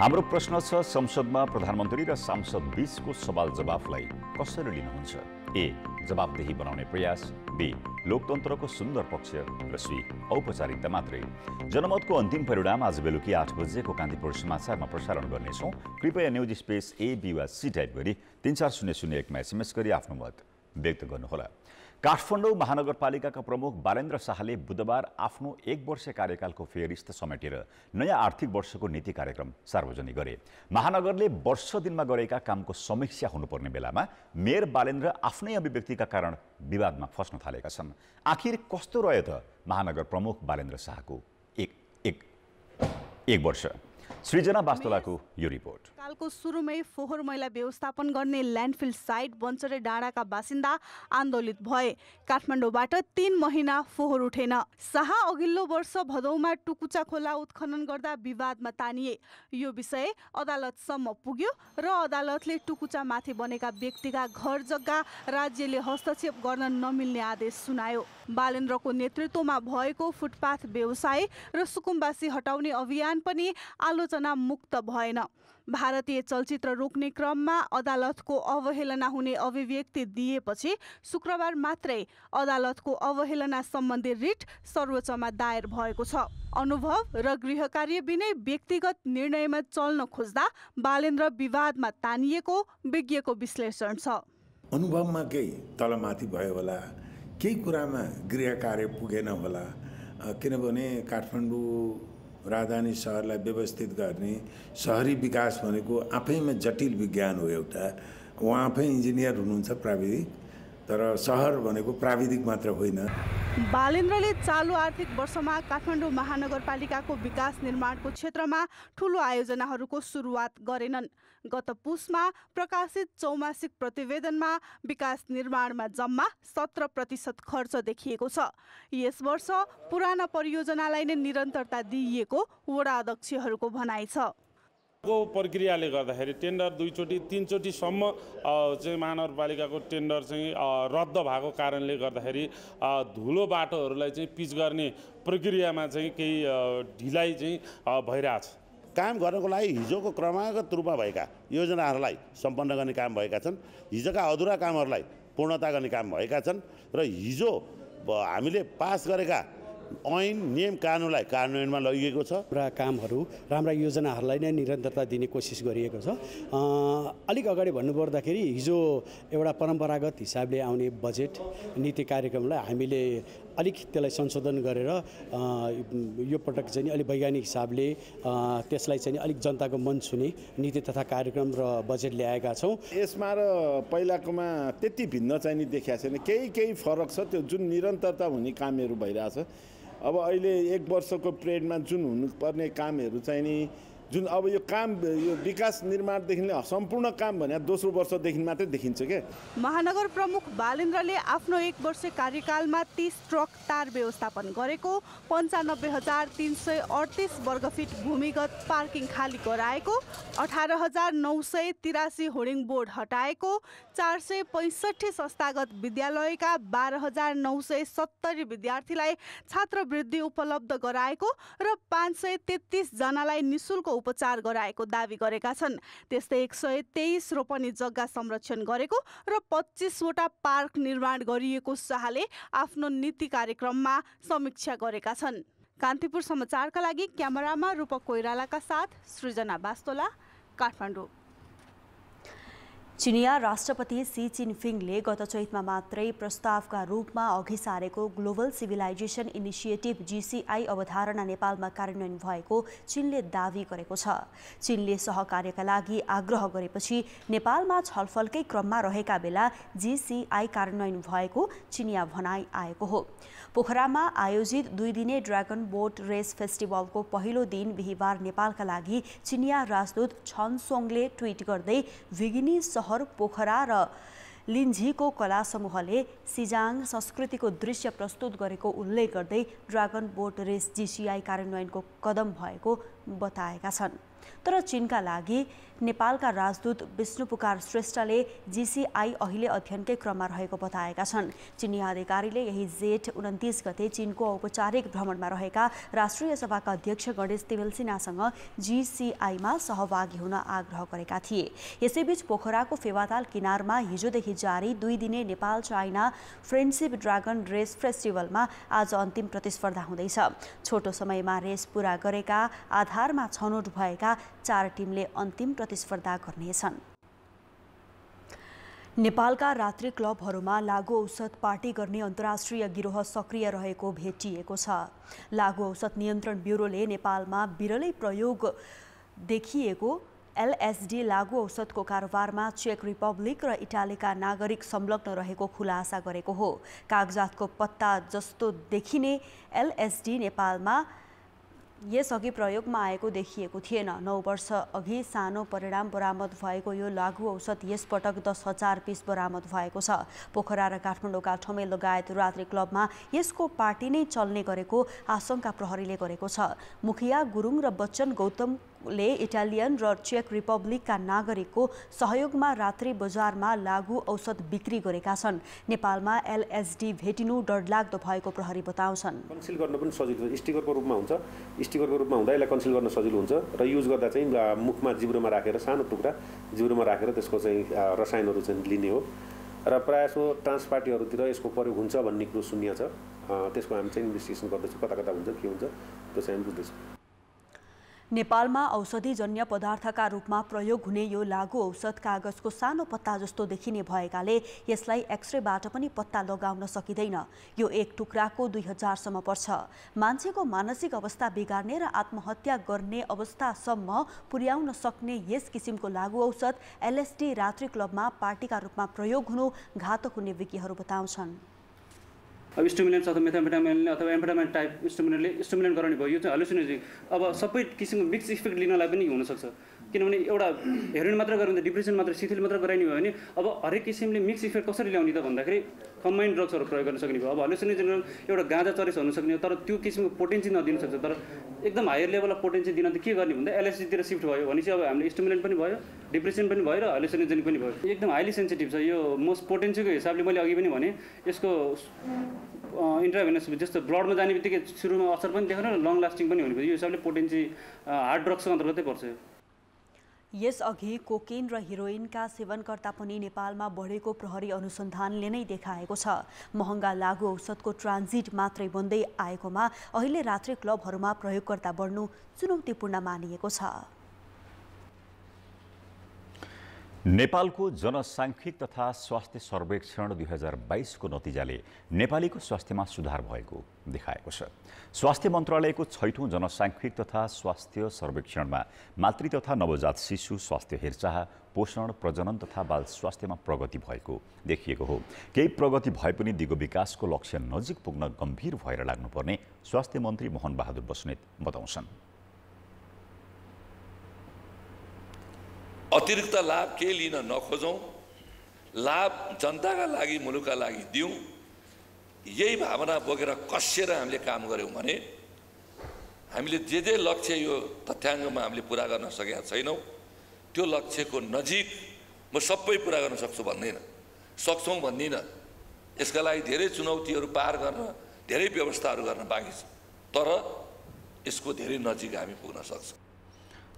हाम्रो प्रश्न छ, संसदमा प्रधानमन्त्री र सांसद बीचको सवाल जवाफलाई कसरी लिनुहुन्छ? ए, जवाबदेही बनाउने प्रयास, बी, लोकतन्त्रको सुन्दर पक्ष र सी, औपचारिकता मात्रै। जनमतको अन्तिम परिणाम आज बेलुकी 8 बजेको कान्तिपुर समाचारमा प्रसारण गर्नेछौँ। कृपया न्युज स्पेस ए, बी वा सी टाइप गरी 34001मा SMS गरी आफ्नो मत व्यक्त गर्नुहोला। काठमाडौँ महानगरपालिकाका प्रमुख बालेन्द्र शाहले बुधबार आफ्नो 1 वर्षीय कार्यकालको फेरिस्त समेटेर नयाँ आर्थिक वर्षको नीति कार्यक्रम सार्वजनिक गरे। महानगरले वर्ष दिनमा गरेका कामको समीक्षा हुनुपर्ने बेलामा मेयर बालेन्द्र आफ्नै अभिव्यक्तिका कारण विवादमा फस्न थालेका छन्। आखिर कस्तो रह्यो त महानगर प्रमुख बालेन्द्र शाहको एक वर्ष? सृजना वास्तोलाको यो रिपोर्ट। कालको सुरुमै फोहोर मैला व्यवस्थापन गर्ने ल्यान्डफिल साइट बन्चरे डाँडाका बासिन्दा आन्दोलित भए। काठमाडौँबाट 3 महिना फोहोर उठेन। शाह अघिल्लो वर्ष भदौमा टुकुचा खोला उत्खनन गर्दा विवादमा तानिए। यो विषय अदालतसम्म पुग्यो र अदालतले टुकुचा माथि बनेका व्यक्तिका घर जग्गा राज्यले हस्तक्षेप गर्न नमिल्ने आदेश सुनायो। बालेन्द्रको नेतृत्वमा भएको फुटपाथ व्यवसाय र सुकुम्बासी हटाउने अभियान पनि आलोचना मुक्त भएन। भारतीय चलचित्र रोक्ने क्रममा अदालतको अवहेलना हुने अभिव्यक्ति दिएपछि शुक्रबार मात्रै अदालतको अवहेलना सम्बन्धी रिट सर्वोच्चमा दायर भएको छ। अनुभव र गृह कार्य बिनै व्यक्तिगत निर्णयमा चल्न खोज्दा बालेन्द्र विवादमा तानिएको विज्ञको विश्लेषण छ। अनुभवमा केही तलमाथि भयो होला, केही कुरामा गृह कार्य पुगेन होला, किनभने काठमाडौँ राजधानी सहरलाई व्यवस्थित गर्ने सहरी विकास भनेको आफैमा जटिल विज्ञान हो। एउटा उहाँ आफै इन्जिनियर हुनुहुन्छ, प्राविधिक, तर सहर भनेको प्राविधिक मात्र होइन। बालेन्द्रले चालु आर्थिक वर्षमा काठमाडौँ महानगरपालिकाको विकास निर्माणको क्षेत्रमा ठूलो आयोजनाहरूको सुरुवात गरेनन्। गत पुसमा प्रकाशित चौमासिक प्रतिवेदनमा विकास निर्माणमा जम्मा 17% खर्च देखिएको छ। यस वर्ष पुराना परियोजनालाई नै निरन्तरता दिइएको वडा अध्यक्षहरूको भनाइ छ। को प्रक्रियाले गर्दाखेरि टेन्डर 2 चोटि 3 चोटिसम्म चाहिँ महानगरपालिकाको टेन्डर चाहिँ रद्द भएको कारणले गर्दाखेरि धुलो बाटोहरूलाई चाहिँ पिच गर्ने प्रक्रियामा चाहिँ केही ढिलाइ चाहिँ भइरहेछ। काम गर्नको लागि हिजोको क्रमागत रूपमा भएका योजनाहरूलाई सम्पन्न गर्ने काम भएका छन्। हिजोका अधुरा कामहरूलाई पूर्णता गर्ने काम भएका छन् र हिजो हामीले पास गरेका ऐन नियम कानुनलाई कार्यान्वयनमा लगिएको छ। राम्रा कामहरू, राम्रा योजनाहरूलाई नै निरन्तरता दिने कोसिस गरिएको छ। अलिक अगाडि भन्नुपर्दाखेरि हिजो एउटा परम्परागत हिसाबले आउने बजेट नीति कार्यक्रमलाई हामीले अलिक त्यसलाई संशोधन गरेर यो पटक चाहिँ अलिक वैज्ञानिक हिसाबले त्यसलाई चाहिँ अलिक जनताको मन छुने नीति तथा कार्यक्रम र बजेट ल्याएका छौँ। यसमा र पहिलाकोमा त्यति भिन्न चाहिँ नि देखिएको छैन, केही फरक छ। त्यो जुन निरन्तरता हुने कामहरू भइरहेछ, अब अहिले 1 वर्षको पिरियडमा जुन हुनुपर्ने कामहरू चाहिँ नि जुन अब यो काम यो विकास निर्माणदेखि सम्पूर्ण काम भने दोस्रो वर्षदेखि मात्रै देखिन्छ के। महानगर प्रमुख बालेन्द्रले आफ्नो 1 वर्ष कार्यकालमा 30 ट्रक तार व्यवस्थापन गरेको, 95,338 वर्गफिट भूमिगत पार्किङ खाली गराएको, 18,983 होर्डिङ बोर्ड हटाएको, 465 संस्थागत विद्यालयका 12,970 विद्यार्थीलाई छात्रवृत्ति उपलब्ध गराएको र 533 जनालाई निशुल्क उपचार गराएको दावी गरेका छन्। त्यस्तै 123 रोपनी जग्गा संरक्षण गरेको र 25 वटा पार्क निर्माण गरिएको शाहले आफ्नो नीति कार्यक्रममा समीक्षा गरेका छन्। कान्तिपुर समाचारका लागि क्यामेरामा रूपक कोइरालाका साथ सृजना वास्तोला, काठमाडौँ। चिनिया राष्ट्रपति सी जिनपिङले गत चैतमा मात्रै प्रस्तावका रूपमा अघि सारेको ग्लोबल सिभिलाइजेसन इनिसिएटिभ GCI अवधारणा नेपालमा कार्यान्वयन भएको चीनले दावी गरेको छ। चीनले सहकार्यका लागि आग्रह गरेपछि नेपालमा छलफलकै क्रममा रहेका बेला GCI कार्यान्वयन भएको चिनिया भनाइ आएको हो। पोखरामा आयोजित 2 दिने ड्रागन बोट रेस फेस्टिभलको पहिलो दिन बिहिबार नेपालका लागि चिनिया राजदूत छन सोङले ट्विट गर्दै विगिनी सहर पोखरा र लिन्झीको कला समूहले सिजाङ संस्कृतिको दृश्य प्रस्तुत गरेको उल्लेख गर्दै ड्रागन बोट रेस GCI कार्यान्वयनको कदम भएको बताएका छन्। तर चीनका लागि नेपालका राजदूत विष्णुपुकार श्रेष्ठले GCI अहिले अध्ययनकै क्रममा रहेको बताएका छन्। चिनिया अधिकारीले यही जेठ 29 गते चीनको औपचारिक भ्रमणमा रहेका राष्ट्रिय सभाका अध्यक्ष गणेश तिमेलसिन्हासँग GCIमा सहभागी हुन आग्रह गरेका थिए। यसैबीच पोखराको फेवाताल किनारमा हिजोदेखि जारी 2 दिने Nepal China friendship dragon race फेस्टिभलमा आज अन्तिम प्रतिस्पर्धा हुँदैछ। छोटो समयमा रेस पूरा गरेका आधारमा छनौट भएका 4 टिमले अन्तिम प्रतिस्पर्धा गर्नेछन्। नेपालका रात्रि क्लबहरूमा लागु औषध पार्टी गर्ने अन्तर्राष्ट्रिय गिरोह सक्रिय रहेको भेटिएको छ। लागु औषध नियन्त्रण ब्युरोले नेपालमा बिरलै प्रयोग देखिएको एलएसडी लागु औषधको कारोबारमा चेक रिपब्लिक र इटालीका नागरिक संलग्न रहेको खुलासा गरेको हो। कागजातको पत्ता जस्तो देखिने एलएसडी नेपालमा यसअघि प्रयोगमा आएको देखिएको थिएन। 9 वर्ष अघि सानो परिणाम बरामद भएको यो लागु औषध यसपटक 10,000 पिस बरामद भएको छ। पोखरा र काठमाडौँका ठमेल लगायत रात्रि क्लबमा यसको पार्टी नै चल्ने गरेको आशंका प्रहरीले गरेको छ। मुखिया गुरुङ र बच्चन गौतमले इटालियन र चेक रिपब्लिकका नागरिकको सहयोगमा रात्रि बजारमा लागु औषध बिक्री गरेका छन्। नेपालमा एलएसडी भेटिनु डरलाग्दो भएको प्रहरी बताउँछन्। कन्सिल गर्न पनि सजिलो हुन्छ, स्टिकरको रूपमा हुन्छ। स्टिकरको रूपमा हुँदा यसलाई कन्सिल गर्न सजिलो हुन्छ र युज गर्दा चाहिँ मुखमा जिब्रोमा राखेर सानो टुक्रा जिब्रोमा राखेर त्यसको चाहिँ रसायनहरू चाहिँ लिने हो र प्रायःजसो ट्रान्स पार्टीहरूतिर यसको प्रयोग हुन्छ भन्ने कुरो सुनिएको छ। त्यसको हामी चाहिँ इन्भेस्टिगेसन गर्दैछौँ, कता कता हुन्छ के हुन्छ त्यो चाहिँ हामी बुझ्दैछौँ। नेपालमा औषधिजन्य पदार्थका रूपमा प्रयोग हुने यो लागु औषध कागजको सानो पत्ता जस्तो देखिने भएकाले यसलाई एक्सरेबाट पनि पत्ता लगाउन सकिँदैन। यो एक टुक्राको 2000 सम्म पर्छ। मान्छेको मानसिक अवस्था बिगार्ने र आत्महत्या गर्ने अवस्थासम्म पुर्याउन सक्ने यस किसिमको लागु औषध एलएसडी रात्रि क्लबमा पार्टीका रूपमा प्रयोग हुनु घातक हुने विज्ञहरू बताउँछन्। अब स्टिमुलेन्ट्स अथवा मेथाम्फेटामिन अथवा एम्फेटामिन टाइप स्टिमुलेन्ट गराउने भयो। यो चाहिँ हेलुसिनोजेनिक अब सबै किसिमको मिक्स इफेक्ट लिनलाई पनि हुनसक्छ। किनभने एउटा हेरोइन मात्र गऱ्यो भने डिप्रेसन मात्र शिथिल मात्र गराइने भयो भने अब हरेक किसिमले मिक्स इफेक्ट कसरी ल्याउने त भन्दाखेरि कम्बाइन्ड ड्रग्सहरू प्रयोग गर्न सक्ने भयो। अब हेलुसिनोजेनिक एउटा गाँजा चरेस हुन सक्ने, तर त्यो किसिमको पोटेन्सी नदिन सक्छ। तर एकदम हायर लेभल अफ पोटेन्सी दिन त के गर्ने भन्दा एलएसडीतिर शिफ्ट भयो भने चाहिँ अब हामीले स्टिमुलेन्ट पनि भयो, डिप्रेसन पनि भयो र हेलुसिनोजेनिक पनि भयो। एकदम हाइली सेन्सिटिभ छ यो। मोस्ट पोटेन्सीको हिसाबले मैले अघि पनि भने यसको इन्ट्राभेनस जस्तो ब्लडमा जाने बित्तिकै सुरुमा असर पनि देखेन र लङ लास्टिङ पनि हुने भयो। यो हिसाबले पोटेन्सी हार्ड ड्रग्सको अन्तर्गतै पर्छ। यसअघि कोकेन र हिरोइनका सेवनकर्ता पनि नेपालमा बढेको प्रहरी अनुसन्धानले नै देखाएको छ। महँगा लागु औषधको ट्रान्जिट मात्रै बन्दै आएकोमा अहिले रात्रि क्लबहरूमा प्रयोगकर्ता बढ्नु चुनौतीपूर्ण मानिएको छ। नेपालको जनसाङ्ख्यिक तथा स्वास्थ्य सर्वेक्षण 2022 को नतिजाले नेपालीको स्वास्थ्यमा सुधार भएको देखाएको छ। स्वास्थ्य मन्त्रालयको 6औं जनसाङ्ख्यिक तथा स्वास्थ्य सर्वेक्षणमा मातृ तथा नवजात शिशु स्वास्थ्य हेरचाह, पोषण, प्रजनन तथा बाल स्वास्थ्यमा प्रगति भएको देखिएको हो। केही प्रगति भए पनि दिगो विकासको लक्ष्य नजिक पुग्न गम्भीर भएर लाग्नुपर्ने स्वास्थ्य मन्त्री मोहन बहादुर बस्नेत बताउँछन्। अतिरिक्त लाभ के लिन नखोजौँ, लाभ जनताका लागि मुलुकका लागि दिउँ, यही भावना बोकेर कसिएर हामीले काम गऱ्यौँ भने हामीले जे लक्ष्य यो तथ्याङ्कमा हामीले पुरा गर्न सकेका छैनौँ त्यो लक्ष्यको नजिक म सबै पुरा गर्न सक्छौँ भन्दिनँ। यसका लागि धेरै चुनौतीहरू पार गर्न, धेरै व्यवस्थाहरू गर्न बाँकी छ, तर यसको धेरै नजिक हामी पुग्न सक्छौँ।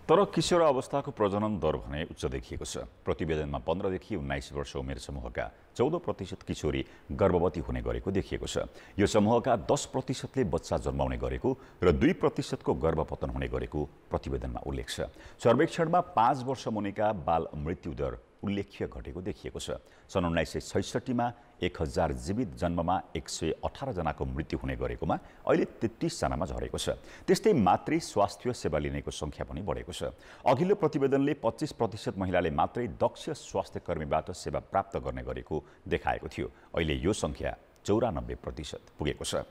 तर किशोर अवस्थाको प्रजनन दर भने उच्च देखिएको छ। प्रतिवेदनमा 15 देखि 19 वर्ष उमेर समूहका 14% किशोरी गर्भवती हुने गरेको देखिएको छ। यो समूहका 10%ले बच्चा जन्माउने गरेको र 2% को गर्भपतन हुने गरेको प्रतिवेदनमा उल्लेख छ। सर्वेक्षणमा 5 वर्ष मुनिका बाल मृत्यु दर उल्लेख्य घटेको देखिएको छ। सन् 1966 मा 1000 जीवित जन्ममा 118 जनाको मृत्यु हुने गरेकोमा अहिले 33 जनामा झरेको छ। त्यस्तै मातृ स्वास्थ्य सेवा लिनेको संख्या पनि बढेको छ। अघिल्लो प्रतिवेदनले 25% महिलाले मात्रै दक्ष स्वास्थ्य कर्मीबाट सेवा प्राप्त गर्ने गरेको देखाएको थियो। अहिले यो संख्या 94% पुगेको छ।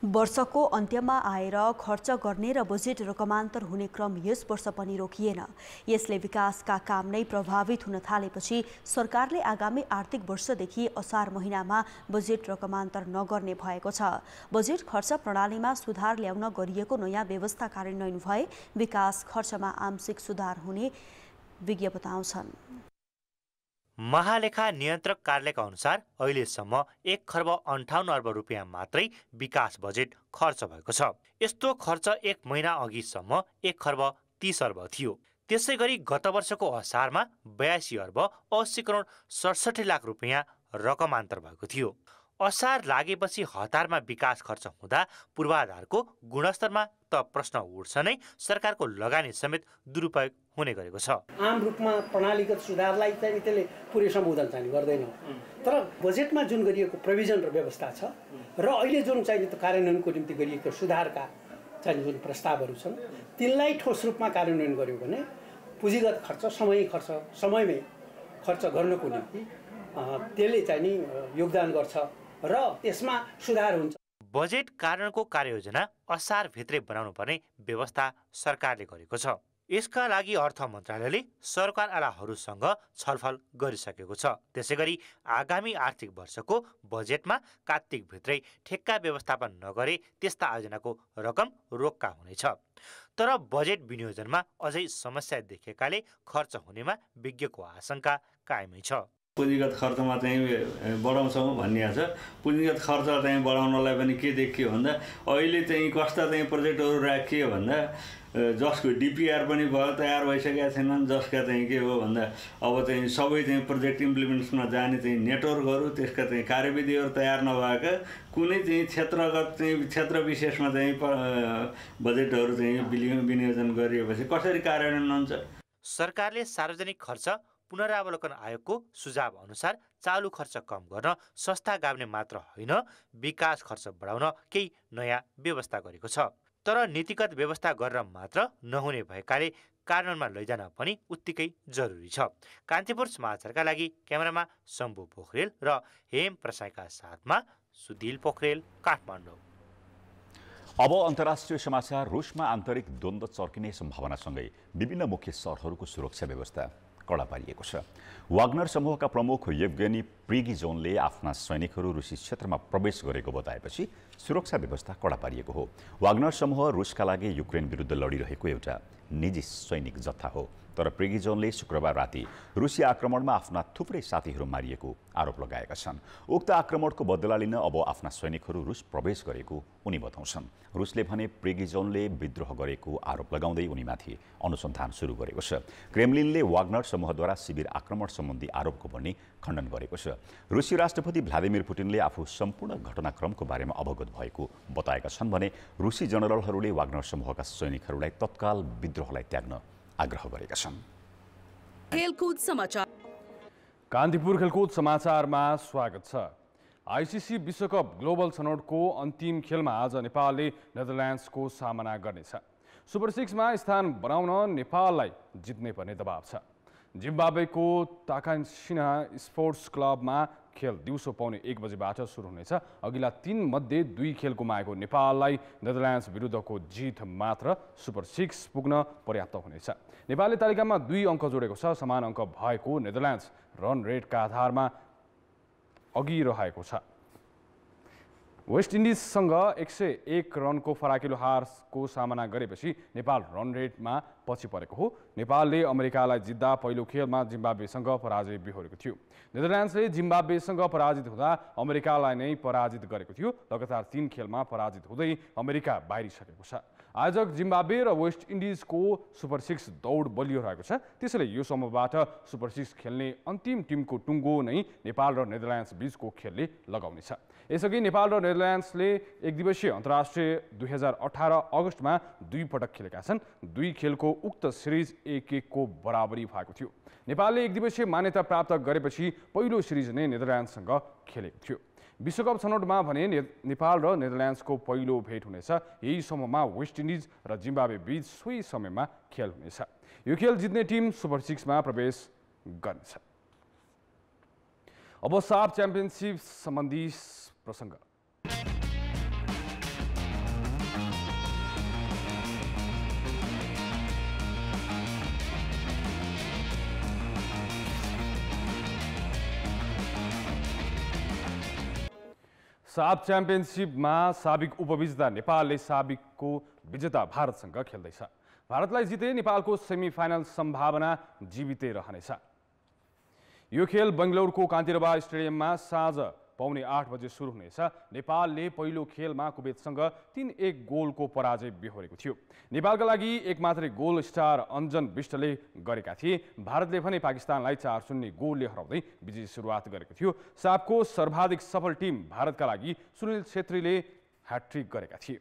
वर्षको अन्त्यमा आएर खर्च गर्ने र बजेट रकमान्तर हुने क्रम यस वर्ष पनि रोकिएन। यसले विकासका काम नै प्रभावित हुन थालेपछि सरकारले आगामी आर्थिक वर्षदेखि असार महिनामा बजेट रकमान्तर नगर्ने भएको छ। बजेट खर्च प्रणालीमा सुधार ल्याउन गरिएको नयाँ व्यवस्था कार्यान्वयन भए विकास खर्चमा आंशिक सुधार हुने विज्ञ बताउँछन्। महालेखा नियन्त्रक कार्यालयका अनुसार अहिलेसम्म 1 खर्ब 58 अर्ब रुपियाँ मात्रै विकास बजेट खर्च भएको छ। यस्तो खर्च 1 महिना अघिसम्म 1 खर्ब 30 अर्ब थियो। त्यसै गरी गत वर्षको असारमा 82 अर्ब 80 करोड 67 लाख रुपियाँ रकमान्तर भएको थियो। असार लागेपछि हतारमा विकास खर्च हुँदा पूर्वाधारको गुणस्तरमा त प्रश्न उठ्छ नै, सरकारको लगानी समेत दुरुपयोग हुने गरेको छ। आम रूपमा प्रणालीगत सुधारलाई चाहिँ त्यसले पुरै सम्बोधन चाहिँ गर्दैन, तर बजेटमा जुन गरिएको प्रोभिजन र व्यवस्था छ र अहिले जुन चाहिँ कार्यान्वयनको निम्ति गरिएको सुधारका चाहिँ जुन प्रस्तावहरू छन् तिनलाई ठोस रूपमा कार्यान्वयन गर्यो भने पुँजीगत खर्च समयमै खर्च गर्नको निम्ति त्यसले चाहिँ नि योगदान गर्छ र त्यसमा सुधार हुन्छ। बजेट कार्यान्वयनको कार्ययोजना असारभित्रै बनाउनु पर्ने व्यवस्था सरकारले गरेको छ। यसका लागि अर्थ मन्त्रालयले सरकारवालाहरूसँग छलफल गरिसकेको छ। त्यसैगरी आगामी आर्थिक वर्षको बजेटमा कार्तिकभित्रै ठेक्का व्यवस्थापन नगरे त्यस्ता आयोजनाको रकम रोक्का हुनेछ। तर बजेट विनियोजनमा अझै समस्या देखेकाले खर्च हुनेमा विज्ञको आशंका कायमै छ। पुँजीगत खर्चमा चाहिँ बढाउँछौँ भनिएको छ। पुँजीगत खर्च चाहिँ बढाउनलाई पनि के देखियो भन्दा अहिले चाहिँ कस्ता चाहिँ प्रोजेक्टहरू राखियो भन्दा जसको डिपिआर पनि भयो, तयार भइसकेका छैनन्। जसका चाहिँ के हो भन्दा अब चाहिँ सबै चाहिँ प्रोजेक्ट इम्प्लिमेन्ट्समा जाने चाहिँ नेटवर्कहरू, त्यसका चाहिँ कार्यविधिहरू तयार नभएका कुनै चाहिँ क्षेत्र विशेषमा चाहिँ बजेटहरू चाहिँ विनियोजन गरिएपछि कसरी कार्यान्वयन हुन्छ? सरकारले सार्वजनिक खर्च पुनरावलोकन आयोगको सुझाव अनुसार चालु खर्च कम गर्न सस्ता गाब्ने मात्र होइन, विकास खर्च बढाउन केही नयाँ व्यवस्था गरेको छ। तर नीतिगत व्यवस्था गरेर मात्र नहुने भएकाले कार्यान्वयनमा लैजान पनि उत्तिकै जरुरी छ। कान्तिपुर समाचारका लागि क्यामेरामा शम्भु पोखरेल र हेम प्रसाईका साथमा सुधिल पोखरेल, काठमाडौँ। अब अन्तर्राष्ट्रिय समाचार। रुसमा आन्तरिक द्वन्द्व चर्किने सम्भावनासँगै विभिन्न मुख्य सहरहरूको सुरक्षा व्यवस्था कडा पारिएको छ। वाग्नर समूहका प्रमुख येवगेनी प्रिगोजिनले आफ्ना सैनिकहरू रुसी क्षेत्रमा प्रवेश गरेको बताएपछि सुरक्षा व्यवस्था कडा पारिएको हो। वाग्नर समूह रुसका लागि युक्रेन विरुद्ध लडिरहेको एउटा निजी सैनिक जत्था हो। तर प्रिगोजिनले शुक्रबार राति रुसी आक्रमणमा आफ्ना थुप्रै साथीहरू मारिएको आरोप लगाएका छन्। उक्त आक्रमणको बदला लिन अब आफ्ना सैनिकहरू रुस प्रवेश गरेको उनी बताउँछन्। रुसले भने प्रिगोजिनले विद्रोह गरेको आरोप लगाउँदै उनीमाथि अनुसन्धान सुरु गरेको छ। क्रेमलिनले वाग्नर समूहद्वारा शिविर आक्रमण सम्बन्धी आरोपको पनि खण्डन गरेको छ। रुसी राष्ट्रपति भ्लादिमिर पुटिनले आफू सम्पूर्ण घटनाक्रमको बारेमा अवगत भएको बताएका छन् भने रुसी जनरलहरूले वाग्नर समूहका सैनिकहरूलाई तत्काल विद्रोहलाई त्याग्न आग्रह गरेका छन्। खेलकुद समाचार। कान्तिपुर खेलकुद समाचारमा स्वागत छ। आइसिसी विश्वकप ग्लोबल छनौटको अन्तिम खेलमा आज नेपालले नेदरल्यान्ड्सको सामना गर्नेछ। सुपर 6 मा स्थान बनाउन नेपाललाई जित्नै पर्ने दबाव छ। जिम्बाब्वेको ताकान्सिना स्पोर्ट्स क्लबमा खेल दिउँसो पाउने 1 बजेबाट सुरु हुनेछ। अघिल्ला 3 मध्ये 2 खेल गुमाएको नेपाललाई नेदरल्यान्ड्स विरुद्धको जित मात्र सुपर 6 पुग्न पर्याप्त हुनेछ। नेपालले तालिकामा 2 अङ्क जोडेको छ। समान अङ्क भएको नेदरल्यान्ड्स रन रेटका आधारमा अघि रहेको छ। वेस्ट इन्डिजसँग 101 रनको फराकिलो हारको सामना गरेपछि नेपाल रन रेटमा पछि परेको हो। नेपालले अमेरिकालाई जित्दा पहिलो खेलमा जिम्बाब्वेसँग पराजय बिहोरेको थियो। नेदरल्यान्ड्सले जिम्बाब्वेसँग पराजित हुँदा अमेरिकालाई नै पराजित गरेको थियो। लगातार 3 खेलमा पराजित हुँदै अमेरिका बाहिरिसकेको छ। आयोजक जिम्बाब्वे र वेस्ट इन्डिजको सुपर 6 दौड बलियो रहेको छ। त्यसैले यो समूहबाट सुपर 6 खेल्ने अन्तिम टिमको टुङ्गो नै नेपाल र नेदरल्यान्ड्स बीचको खेलले लगाउनेछ। यसअघि नेपाल र नेदरल्यान्ड्सले एक दिवसीय अन्तर्राष्ट्रिय 2018 अगस्तमा 2 पटक खेलेका छन्। 2 खेलको उक्त सिरिज 1-1 को बराबरी भएको थियो। नेपालले एक दिवसीय मान्यता प्राप्त गरेपछि पहिलो सिरिज नै नेदरल्यान्ड्ससँग खेलेको थियो। विश्वकप छनौटमा भने नेपाल र नेदरल्यान्ड्सको पहिलो भेट हुनेछ। यही समूहमा वेस्ट इन्डिज र जिम्बाब्वे बीच सोही समयमा खेल हुनेछ। यो खेल जित्ने टिम सुपर 6 मा प्रवेश गर्नेछ। अब साफ च्याम्पियनसिप सम्बन्धी प्रसङ्ग। साफ च्याम्पियनसिपमा साबिक उपविजेता नेपालले साबिकको विजेता भारतसँग खेल्दैछ। भारतलाई जिते नेपालको सेमिफाइनल सम्भावना जीवितै रहनेछ। यो खेल बेङ्गलुरुको कान्तिरबा स्टेडियममा साँझ पौने 8 बजे सुरु हुनेछ। नेपालले पहिलो खेलमा कुवेतसँग 3-1 गोलको पराजय बिहोरेको थियो। नेपालका लागि एक मात्रै गोल स्टार अन्जन विष्टले गरेका थिए। भारतले भने पाकिस्तानलाई 4-0 गोलले हराउँदै विजयी सुरुवात गरेको थियो। साफको सर्वाधिक सफल टिम भारतका लागि सुनिल छेत्रीले ह्याट्रिक गरेका थिए।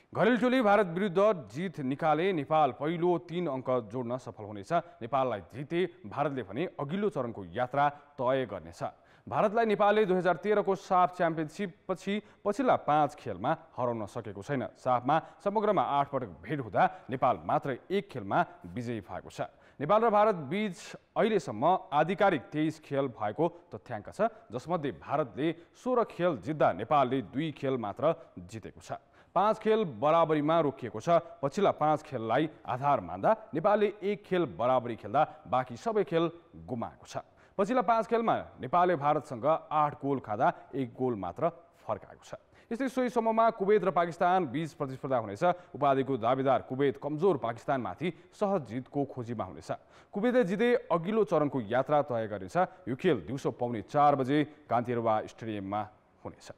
घरेलु टोली भारत विरुद्ध जित निकाले नेपाल पहिलो 3 अङ्क जोड्न सफल हुनेछ। नेपाललाई जिते भारतले भने अघिल्लो चरणको यात्रा तय गर्नेछ। भारतलाई नेपालले 2013 को साफ च्याम्पियनसिप पछि पछिल्ला 5 खेलमा हराउन सकेको छैन। साफमा समग्रमा 8 पटक भेट हुँदा नेपाल मात्र 1 खेलमा विजयी भएको छ। नेपाल र भारत बीच अहिलेसम्म आधिकारिक 23 खेल भएको तथ्याङ्क छ, जसमध्ये भारतले 16 खेल जित्दा नेपालले 2 खेल मात्र जितेको छ। 5 खेल बराबरीमा रोकिएको छ। पछिल्ला 5 खेललाई आधार मान्दा नेपालले 1 खेल बराबरी खेल्दा बाँकी सबै खेल गुमाएको छ। पछिल्ला 5 खेलमा नेपालले भारतसँग 8 गोल खाँदा 1 गोल मात्र फर्काएको छ। यस्तै सोही समूहमा कुवेत र पाकिस्तान बीच प्रतिस्पर्धा हुनेछ। उपाधिको दावेदार कुवेत कमजोर पाकिस्तानमाथि सहज जितको खोजीमा हुनेछ। कुवेतले जिते अघिल्लो चरणको यात्रा तय गर्नेछ। यो खेल दिउँसो 4:15 बजे कान्तिरवा स्टेडियममा हुनेछ।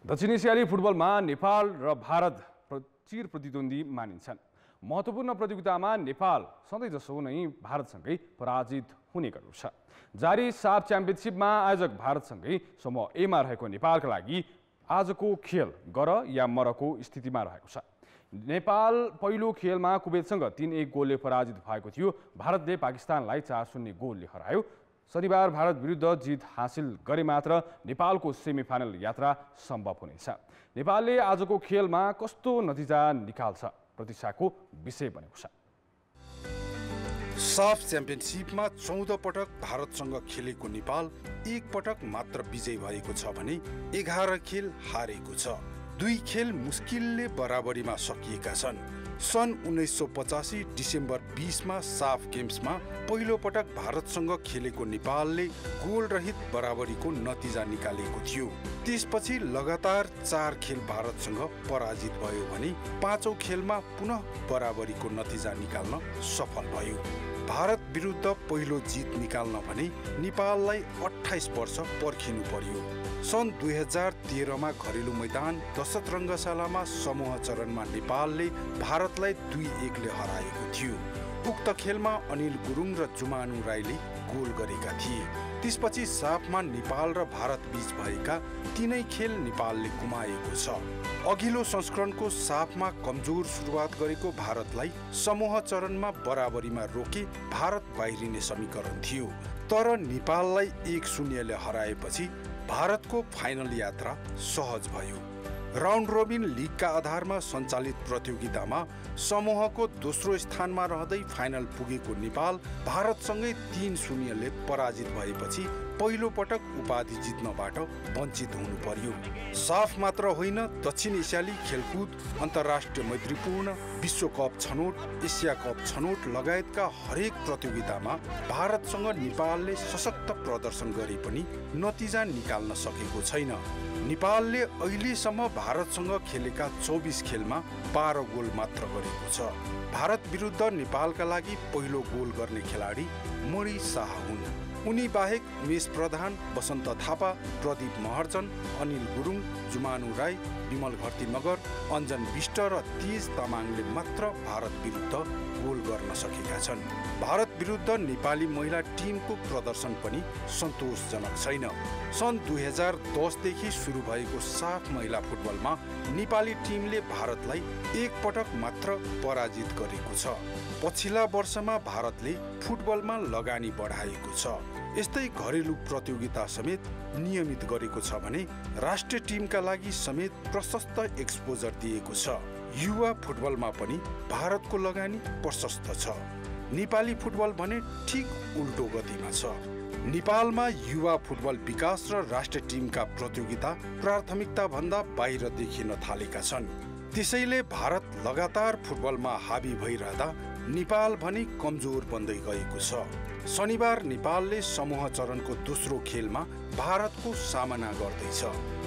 दक्षिण एसियाली फुटबलमा नेपाल र भारत चिर प्रतिद्वन्दी मानिन्छन्। महत्त्वपूर्ण प्रतियोगितामा नेपाल सधैँ जसो नै भारतसँगै पराजित हुने गरेको छ। जारी साफ च्याम्पियनसिपमा आयोजक भारतसँगै समूह ए मा रहेको नेपालका लागि आजको खेल गर या मरको स्थितिमा रहेको छ। नेपाल पहिलो खेलमा कुवेतसँग 3-1 गोलले पराजित भएको थियो। भारतले पाकिस्तानलाई 4-0 गोलले हरायो। शनिबार भारत विरुद्ध जित हासिल गरे मात्र नेपालको सेमिफाइनल यात्रा सम्भव हुनेछ। नेपालले आजको खेलमा कस्तो नतिजा निकाल्छ प्रतीक्षाको विषय बनेको छ। साफ च्याम्पियनसिपमा 14 पटक भारतसँग खेलेको नेपाल 1 पटक मात्र विजयी भएको छ भने 11 खेल हारेको छ। 2 खेल मुस्किलले बराबरीमा सकिएका छन्। सन् 1985 डिसेम्बर 20 मा साफ गेम्समा पहिलो पटक भारतसँग खेलेको नेपालले गोल रहित बराबरीको नतिजा निकालेको थियो। त्यसपछि लगातार 4 खेल भारतसँग पराजित भयो भने 5औं खेलमा पुनः बराबरीको नतिजा निकाल्न सफल भयो। भारत विरुद्ध पहिलो जित निकाल्न भने नेपाललाई 28 वर्ष पर्खिनु पर्यो। सन् 2013 मा घरेलु मैदान दशरथ रङ्गशालामा समूह चरणमा नेपालले भारतलाई 2-1 ले हराएको थियो। उक्त खेलमा अनिल गुरुङ र जुमानु राईले गोल गरेका थिए। त्यसपछि साफमा नेपाल र भारत बीच भएका 3 खेल नेपालले गुमाएको छ। अघिल्लो संस्करणको साफमा कमजोर सुरुवात गरेको भारतलाई समूह चरणमा बराबरीमा रोके भारत बाहिरिने समीकरण थियो। तर नेपाललाई 1-0 ले हराएपछि भारतको फाइनल यात्रा सहज भयो। राउन्ड रोबिन लिगका आधारमा सञ्चालित प्रतियोगितामा समूहको दोस्रो स्थानमा रहँदै फाइनल पुगेको नेपाल भारतसँगै 3-0 ले पराजित भएपछि पहिलो पटक उपाधि जित्नबाट वञ्चित हुनु पर्यो। साफ मात्र होइन, दक्षिण एसियाली खेलकुद, अन्तर्राष्ट्रिय मैत्रीपूर्ण, विश्वकप छनौट, एसिया कप छनौट लगायतका हरेक प्रतियोगितामा भारतसँग नेपालले सशक्त प्रदर्शन गरे पनि नतिजा निकाल्न सकेको छैन। नेपालले अहिलेसम्म भारतसँग खेलेका 24 खेलमा 12 गोल मात्र गरेको छ। भारत विरुद्ध नेपालका लागि पहिलो गोल गर्ने खेलाडी मणि शाह हुन्। उनी बाहेक उमेश प्रधान, वसन्त थापा, प्रदीप महर्जन, अनिल गुरुङ, जुमानु राई, विमल घरती मगर, अञ्जन विष्ट र तेज तामाङले मात्र भारत विरुद्ध गोल गर्न सकेका छन्। भारत विरुद्ध नेपाली महिला टिमको प्रदर्शन पनि सन्तोषजनक छैन। सन् 2010 देखि सुरु भएको साफ महिला फुटबलमा नेपाली टिमले भारतलाई 1 पटक मात्र पराजित गरेको छ। पछिल्ला वर्षमा भारतले फुटबलमा लगानी बढाएको छ। यस्तै घरेलु प्रतियोगिता समेत नियमित गरेको छ भने राष्ट्रिय टिमका लागि समेत प्रशस्त एक्सपोजर दिएको छ। युवा फुटबलमा पनि भारतको लगानी प्रशस्त छ। नेपाली फुटबल भने ठिक उल्टो गतिमा छ। नेपालमा युवा फुटबल विकास र राष्ट्रिय टिमका प्रतियोगिता प्राथमिकता भन्दा बाहिर देखिन थालेका छन्। त्यसैले भारत लगातार फुटबलमा हाबी भइरहँदा नेपाल भने कमजोर बन्दै गएको छ। शनिबार नेपालले समूह चरणको दोस्रो खेलमा भारतको सामना गर्दैछ।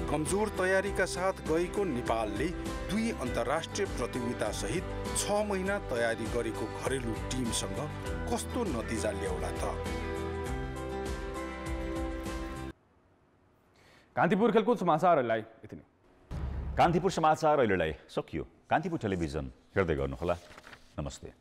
कमजोर तयारीका साथ गएको नेपालले 2 अन्तर्राष्ट्रिय प्रतियोगिता सहित 6 महिना तयारी गरेको घरेलु टिमसँग कस्तो नतिजा ल्याउला त? कान्तिपुर खेलकुद समाचारहरूलाई यति नै। कान्तिपुर समाचार अहिलेलाई सकियो। कान्तिपुर टेलिभिजन हेर्दै गर्नुहोला। नमस्ते।